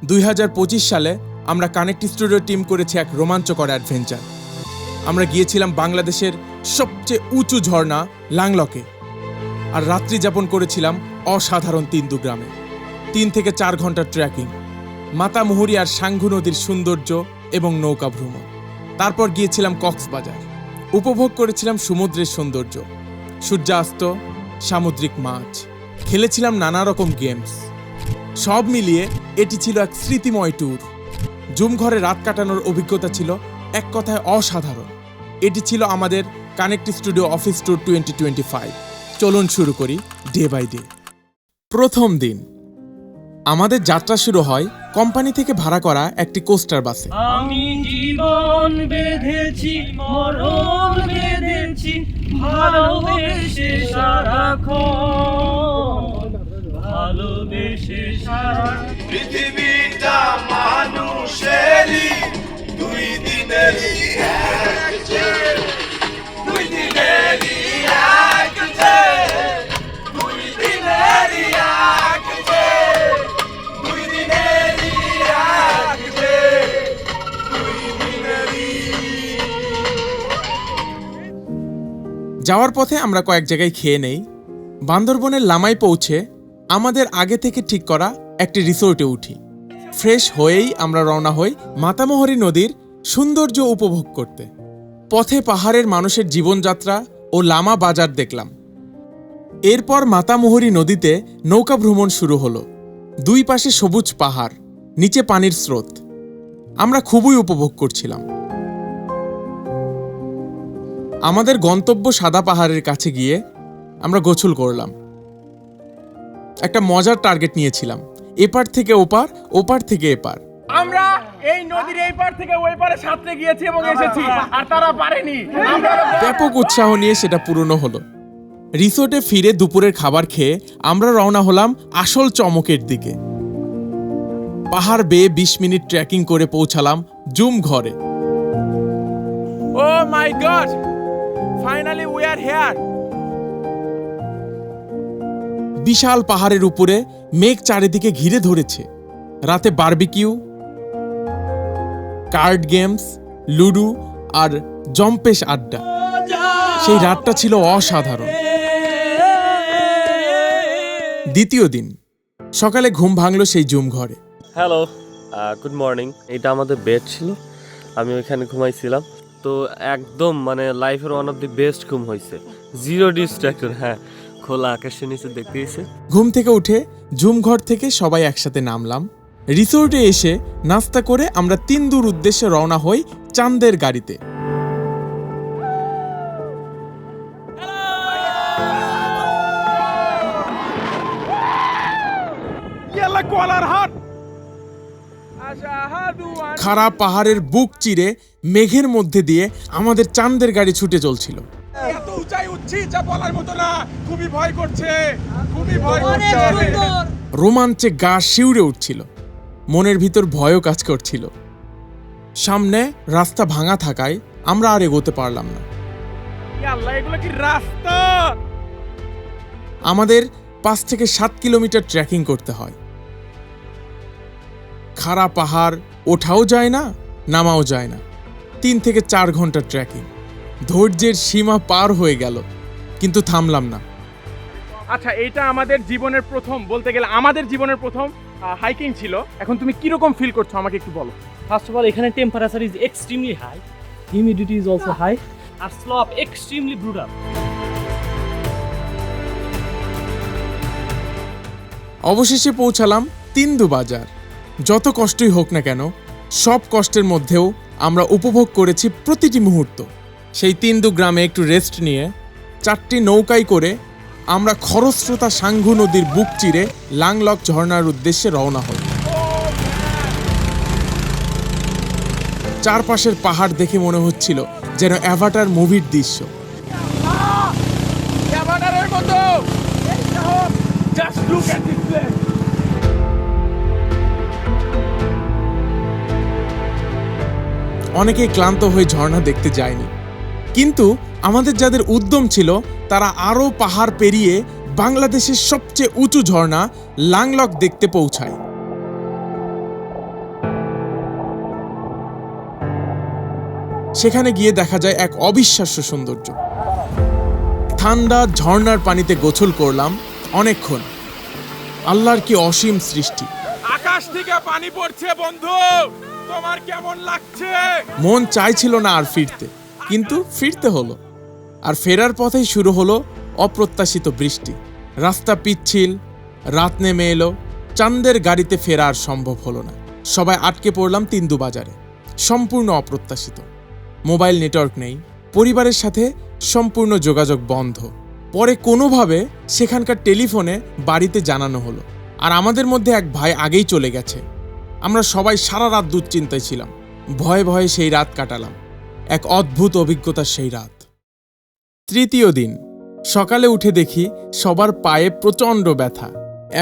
2025 সালে আমরা connect studio team করেছি এক রোমাঞ্চকর অ্যাডভেঞ্চার। আমরা গিয়েছিলাম বাংলাদেশের সবচেয়ে উঁচু ঝর্ণা লাংলকে, আর রাত্রি যাপন করেছিলাম অসাধারণ তিন্দু গ্রামে। 3 থেকে 4 ঘন্টার ট্রেকিং, মাতামুহুরী আর সাঙ্গু নদীর সৌন্দর্য এবং নৌকা ভ্রমণ। তারপর গিয়েছিলাম কক্সবাজার, উপভোগ করেছিলাম সমুদ্রের সৌন্দর্য, সূর্যাস্ত, সামুদ্রিক মাছ, খেলেছিলাম নানা রকম গেমস। সব মিলিয়ে এটি ছিল এক স্মৃতিময় ট্যুর। জুম ঘরে রাত কাটানোর অভিজ্ঞতা ছিল এক কথায় অসাধারণ। এটি ছিল আমাদের কানেক্ট স্টুডিও অফিস ট্যুর 2025। চলুন শুরু করি ডে বাই ডে। প্রথম দিন আমাদের যাত্রা শুরু হয় কোম্পানি থেকে ভাড়া করা একটি কোস্টার বাসে। আমি জীবন বেঁধেছি, মরণ বেঁধেছি, ভালোবেসে সারাক্ষণ, ভালোবেসে সারা। পৃথিবীটা মানুষেরই, দুই দিনেরই এক চেয়ে, দুই দিনেরই এক চেয়ে, দুই দিনেরই এক চেয়ে, দুই দিনেরই এক চেয়ে, দুই দিনেরই। যাওয়ার পথে আমরা কয়েক জায়গায় খেয়ে নেই। বান্দরবনের লামাই পৌঁছে আমাদের আগে থেকে ঠিক করা একটি রিসোর্টে উঠি। ফ্রেশ হয়েই আমরা রওনা হই মাতামুহুরী নদীর সৌন্দর্য উপভোগ করতে। পথে পাহাড়ের মানুষের জীবনযাত্রা ও লামা বাজার দেখলাম। এরপর মাতামুহুরী নদীতে নৌকা ভ্রমণ শুরু হলো। দুই পাশে সবুজ পাহাড়, নিচে পানির স্রোত। আমরা খুবই উপভোগ করছিলাম। আমাদের গন্তব্য সাদা পাহাড়ের কাছে গিয়ে আমরা গোসল করলাম। একটা মজার টার্গেট নিয়েছিলাম, এপার থেকে ওপার, ওপার থেকে এপার। আমরা এই নদীর এই পার থেকে ওই পারে সাঁতরে গিয়েছি এবং এসেছি, আর তারা পারেনি। ব্যাপক উৎসাহ নিয়ে সেটা পূরণ হলো। রিসোর্টে ফিরে দুপুরের খাবার খেয়ে আমরা রওনা হলাম আসল চমকের দিকে। পাহাড় বেয়ে 20 মিনিট ট্রেকিং করে পৌঁছালাম জুম ঘরে। Oh my god, finally we are here. বিশাল পাহাড়ের উপরে মেঘ চারিদিকে ঘিরে ধরেছে। রাতে বারবিকিউ, কার্ড গেমস, লুডো আর জম্পেশ আড্ডা। সেই রাতটা ছিল অসাধারণ। দ্বিতীয় দিন সকালে ঘুম ভাঙলো সেই জুম ঘরে। Hello, good morning. এটা আমাদের বেড ছিল, আমি ওইখানে ঘুমাইছিলাম। তো একদম মানে লাইফের ওয়ান অফ দি বেস্ট ঘুম হয়েছে, জিরো ডিস্ট্রাকশন। হ্যাঁ, খোলা আকাশের নিচে দেখতে গেছে। ঘুম থেকে উঠে জুম ঘর থেকে সবাই একসাথে নামলাম। রিসোর্টে এসে নাস্তা করে আমরা তিন্দুর উদ্দেশ্যে রওনা হই চাঁদের গাড়িতে। ইয়াল্লা কোয়ালার হাট। আশাহাদু আন খাড়া পাহাড়ের বুক চিরে মেঘের মধ্যে দিয়ে আমাদের চাঁদের গাড়ি ছুটে চলছিল। এত উঁচাই উঠছি যা বলার মতো না, খুবই ভয় করছে, খুবই ভয় করছে। রোমাঞ্চে গা শিউরে উঠছিল, মনের ভিতর ভয়ও কাজ করছিল। সামনে রাস্তা ভাঙা থাকায় আমরা আর এগোতে পারলাম না। ইয়াল্লা, এগুলো কি রাস্তা? আমাদের 5 থেকে 7 কিলোমিটার ট্রেকিং করতে হয়। খাড়া পাহাড় ওঠাও যায় না, নামাও যায় না। 3 থেকে 4 ঘন্টা ট্রেকিং। ধৈর্যের সীমা পার হয়ে গেল, কিন্তু থামলাম না। আচ্ছা, এটা আমাদের জীবনের প্রথম, বলতে গেলে আমাদের জীবনের প্রথম হাইকিং ছিল। এখন তুমি কিরকম ফিল করছো আমাকে একটু বলো। First of all, এখানে temperature is extremely high, humidity is also high, আর স্লোপ এক্সট্রিমলি ব্রুটাল। অবশেষে পৌঁছালাম তিন্দু বাজার। যত কষ্টই হোক না কেন, সব কষ্টের মধ্যেও আমরা উপভোগ করেছি প্রতিটি মুহূর্ত। সেই তিন্দু গ্রামে একটু রেস্ট নিয়ে 4টি নৌকায় করে আমরা খরস্রোতা সাঙ্গু নদীর বুক চিরে লাংলক ঝর্ণার উদ্দেশ্যে রওনা হই। চারপাশের পাহাড় দেখে মনে হচ্ছিল যেন অ্যাভাটার মুভির দৃশ্য। অ্যাভাটারের মতো। Just look at this place. অনেকেই ক্লান্ত হয়ে ঝর্ণা দেখতে যায়নি, কিন্তু আমাদের যাদের উদ্যম ছিল তারা আরও পাহাড় পেরিয়ে বাংলাদেশের সবচেয়ে উঁচু ঝর্ণা লাংলক দেখতে পৌঁছায়। সেখানে গিয়ে দেখা যায় এক অবিশ্বাস্য সৌন্দর্য। ঠান্ডা ঝর্ণার পানিতে গোসল করলাম অনেকক্ষণ। আল্লাহর কি অসীম সৃষ্টি। আকাশ থেকে পানি পড়ছে বন্ধু, তোমার কেমন লাগছে? মন চাইছিল না আর ফিরতে, কিন্তু ফিরতে হলো। আর ফেরার পথেই শুরু হলো অপ্রত্যাশিত বৃষ্টি। রাস্তা পিচ্ছিল, রাত নেমে এলো, চাঁদের গাড়িতে ফেরা আর সম্ভব হলো না। সবাই আটকে পড়লাম তিন্দু বাজারে। সম্পূর্ণ অপ্রত্যাশিত। মোবাইল নেটওয়ার্ক নেই, পরিবারের সাথে সম্পূর্ণ যোগাযোগ বন্ধ। পরে কোনোভাবে সেখানকার টেলিফোনে বাড়িতে জানানো হলো, আর আমাদের মধ্যে এক ভাই আগেই চলে গেছে। আমরা সবাই সারা রাত দুশ্চিন্তায় ছিলাম। ভয়ে ভয়ে সেই রাত কাটালাম। এক অদ্ভুত অভিজ্ঞতার সেই রাত। তৃতীয় দিন সকালে উঠে দেখি সবার পায়ে প্রচণ্ড ব্যথা।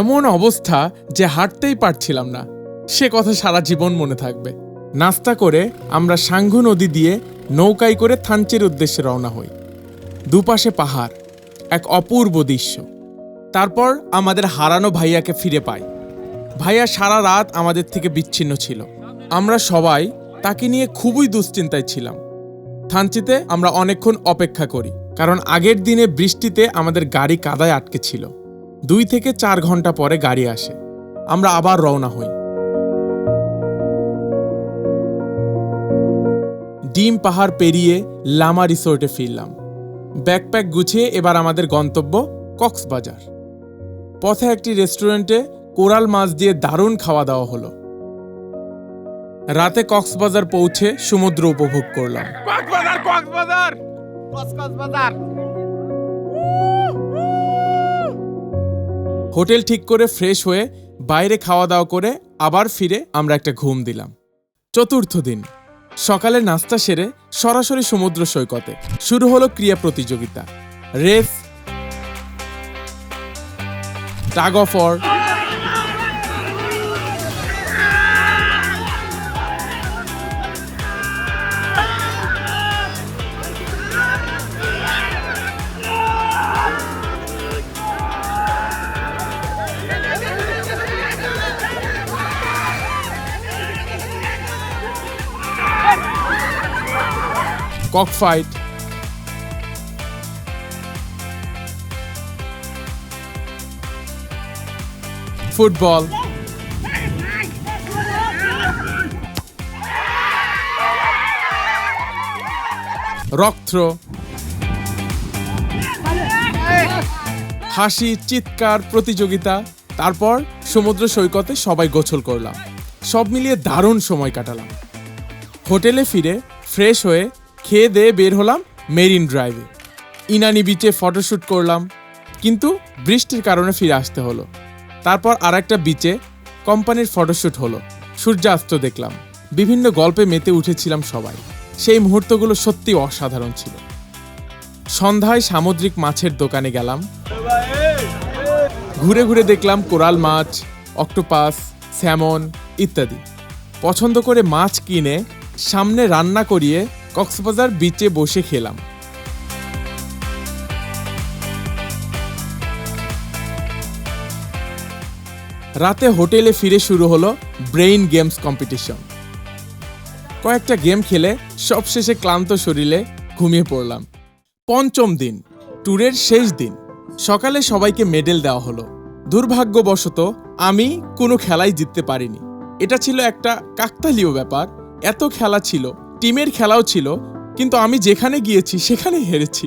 এমন অবস্থা যে হাঁটতেই পারছিলাম না। সে কথা সারা জীবন মনে থাকবে। নাস্তা করে আমরা সাঙ্গু নদী দিয়ে নৌকায় করে থানচির উদ্দেশ্যে রওনা হই। দুপাশে পাহাড়, এক অপূর্ব দৃশ্য। তারপর আমাদের হারানো ভাইয়াকে ফিরে পাই। ভাইয়া সারা রাত আমাদের থেকে বিচ্ছিন্ন ছিল। আমরা সবাই তাকে নিয়ে খুবই দুশ্চিন্তায় ছিলাম। থানচিতে আমরা অনেকক্ষণ অপেক্ষা করি, কারণ আগের দিনে বৃষ্টিতে আমাদের গাড়ি কাদায় আটকে ছিল। 2 থেকে 4 ঘন্টা পরে গাড়ি আসে। আমরা আবার রওনা হই। ডিম পাহাড় পেরিয়ে লামা রিসোর্টে ফিরলাম। ব্যাকপ্যাক গুছিয়ে এবার আমাদের গন্তব্য কক্সবাজার। পথে একটি রেস্টুরেন্টে কোরাল মাছ দিয়ে দারুণ খাওয়া দাওয়া হলো। রাতে কক্সবাজার পৌঁছে সমুদ্র উপভোগ করলাম। কক্সবাজার কক্সবাজার কক্সবাজার। হোটেল ঠিক করে ফ্রেশ হয়ে বাইরে খাওয়া দাওয়া করে আবার ফিরে আমরা একটা ঘুম দিলাম। চতুর্থ দিন সকালে নাস্তা সেরে সরাসরি সমুদ্র সৈকতে। শুরু হলো ক্রীড়া প্রতিযোগিতা, race, tug of war, cock fight, football, rock throw, হাসি চিৎকার প্রতিযোগিতা। তারপর সমুদ্র সৈকতে সবাই গোসল করলাম। সব মিলিয়ে দারুণ সময় কাটালাম। হোটেলে ফিরে ফ্রেশ হয়ে খেয়ে দিয়ে বের হলাম মেরিন ড্রাইভে। ইনানি বিচে ফটোশ্যুট করলাম, কিন্তু বৃষ্টির কারণে ফিরে আসতে হলো। তারপর আরেকটা বিচে কোম্পানির ফটোশ্যুট হলো। সূর্যাস্ত দেখলাম। বিভিন্ন গল্পে মেতে উঠেছিলাম সবাই। সেই মুহূর্তগুলো সত্যি অসাধারণ ছিল। সন্ধ্যায় সামুদ্রিক মাছের দোকানে গেলাম। ঘুরে ঘুরে দেখলাম কোরাল মাছ, অক্টোপাস, স্যামন ইত্যাদি। পছন্দ করে মাছ কিনে সামনে রান্না করিয়ে কক্সবাজার বিচে বসে খেলাম। রাতে হোটেলে ফিরে শুরু হলো ব্রেইন গেমস কম্পিটিশন। কয়েকটা গেম খেলে সবশেষে ক্লান্ত শরীরে ঘুমিয়ে পড়লাম। পঞ্চম দিন, ট্যুরের শেষ দিন। সকালে সবাইকে মেডেল দেওয়া হলো। দুর্ভাগ্যবশত আমি কোনো খেলাই জিততে পারিনি। এটা ছিল একটা কাকতালীয় ব্যাপার। এত খেলা ছিল, টিমের খেলাও ছিল, কিন্তু আমি যেখানে গিয়েছি সেখানেই হেরেছি।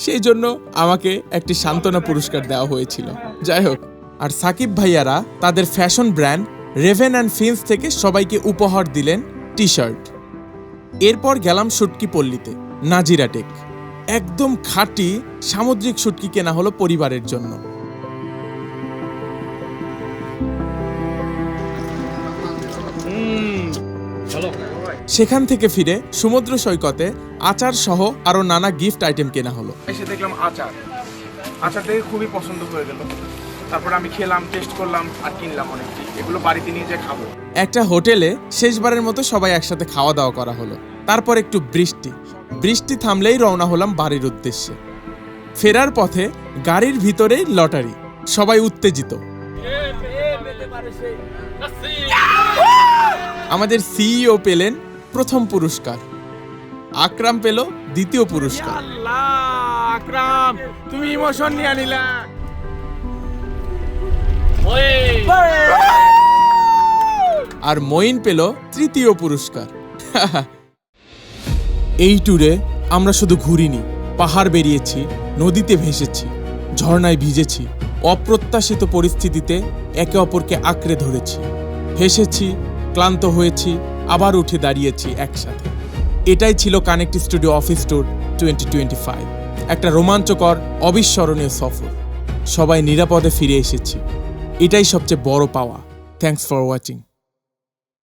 সেই জন্য আমাকে একটি সান্ত্বনা পুরস্কার দেওয়া হয়েছিল। যাই হোক, আর সাকিব ভাইয়ারা তাদের ফ্যাশন ব্র্যান্ড রেভেন অ্যান্ড ফিন্স থেকে সবাইকে উপহার দিলেন টি-শার্ট। এরপর গেলাম শুটকি পল্লীতে, নাজিরা টেক। একদম খাঁটি সামুদ্রিক শুটকি কেনা হলো পরিবারের জন্য। সেখান থেকে ফিরে সমুদ্র সৈকতে আচার সহ আরো নানা গিফট আইটেম কেনা হলো। এসে দেখলাম আচার দেখে খুবই পছন্দ হয়ে গেল। তারপর আমি খেলাম, টেস্ট করলাম আর কিনলাম অনেকটি। এগুলো বাড়িতে নিয়ে যেয়ে খাবো। একটা হোটেলে শেষবারের মতো সবাই একসাথে খাওয়া দাওয়া করা হলো। তারপর একটু বৃষ্টি থামলেই রওনা হলাম বাড়ির উদ্দেশ্যে। ফেরার পথে গাড়ির ভিতরেই লটারি, সবাই উত্তেজিত। আমাদের সিইও পেলেন প্রথম পুরস্কার, আকরাম পেল দ্বিতীয় পুরস্কার, আল্লাহ আকরাম তুমি ইমোশন নিয়ে নিলা। আর মঈন পেল তৃতীয় পুরস্কার। এই ট্যুরে আমরা শুধু ঘুরিনি, পাহাড় বেরিয়েছি, নদীতে ভেসেছি, ঝর্ণায় ভিজেছি, অপ্রত্যাশিত পরিস্থিতিতে একে অপরকে আঁকড়ে ধরেছি, হেসেছি, ক্লান্ত হয়েছি, আবার উঠে দাঁড়িয়েছি একসাথে। এটাই ছিল কানেক্ট স্টুডিও অফিস ট্যুর 2025, একটা রোমাঞ্চকর অবিস্মরণীয় সফর। সবাই নিরাপদে ফিরে এসেছি, এটাই সবচেয়ে বড় পাওয়া। Thanks for watching.